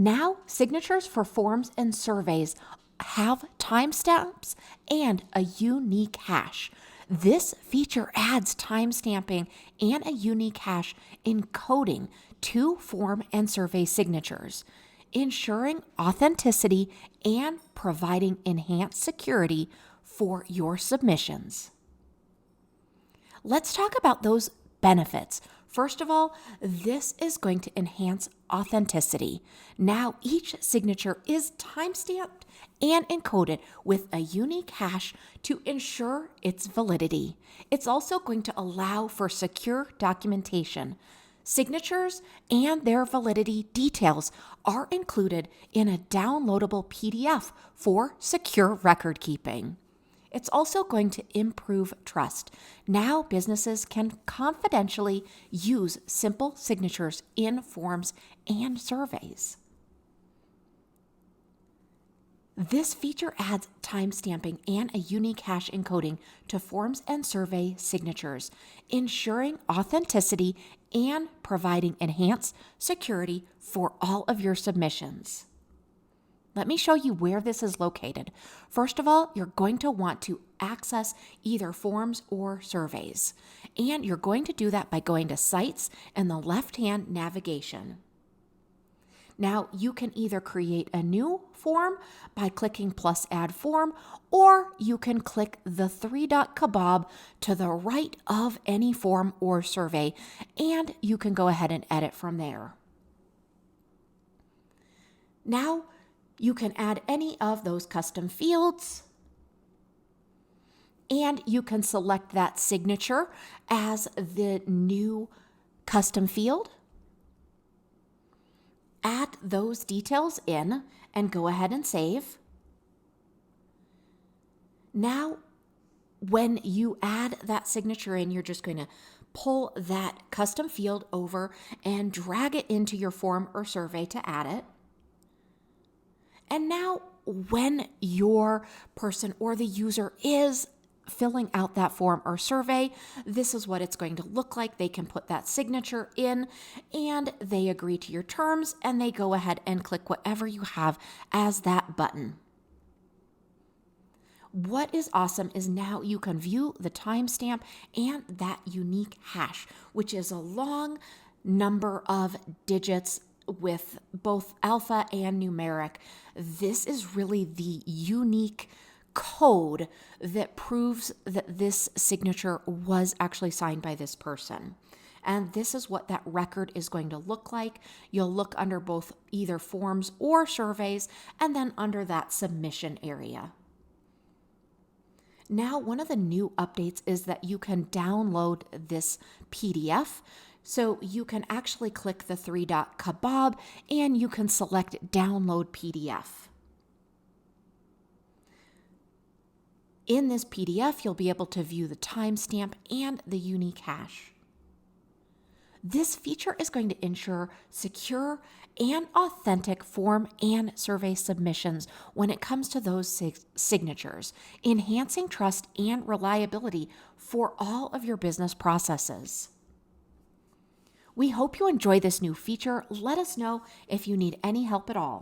Now, signatures for forms and surveys have timestamps and a unique hash. This feature adds timestamping and a unique hash encoding to form and survey signatures, ensuring authenticity and providing enhanced security for your submissions. Let's talk about those benefits. First of all, this is going to enhance authenticity. Now, each signature is timestamped and encoded with a unique hash to ensure its validity. It's also going to allow for secure documentation. Signatures and their validity details are included in a downloadable PDF for secure record keeping. It's also going to improve trust. Now businesses can confidentially use simple signatures in forms and surveys. This feature adds timestamping and a unique hash encoding to forms and survey signatures, ensuring authenticity and providing enhanced security for all of your submissions. Let me show you where this is located. First of all, you're going to want to access either forms or surveys. And you're going to do that by going to Sites and the left-hand navigation. Now, you can either create a new form by clicking plus add form, or you can click the three-dot kebab to the right of any form or survey, and you can go ahead and edit from there. Now, you can add any of those custom fields, and you can select that signature as the new custom field. Add those details in and go ahead and save. Now, when you add that signature in, you're just going to pull that custom field over and drag it into your form or survey to add it. And now, when your person or the user is filling out that form or survey, this is what it's going to look like. They can put that signature in and they agree to your terms and they go ahead and click whatever you have as that button. What is awesome is now you can view the timestamp and that unique hash, which is a long number of digits with both alpha and numeric. This is really the unique code that proves that this signature was actually signed by this person. And this is what that record is going to look like. You'll look under both either forms or surveys, and then under that submission area. Now, one of the new updates is that you can download this PDF. So you can actually click the three-dot kebab and you can select download PDF. In this PDF, you'll be able to view the timestamp and the unique hash. This feature is going to ensure secure and authentic form and survey submissions when it comes to those signatures, enhancing trust and reliability for all of your business processes. We hope you enjoy this new feature. Let us know if you need any help at all.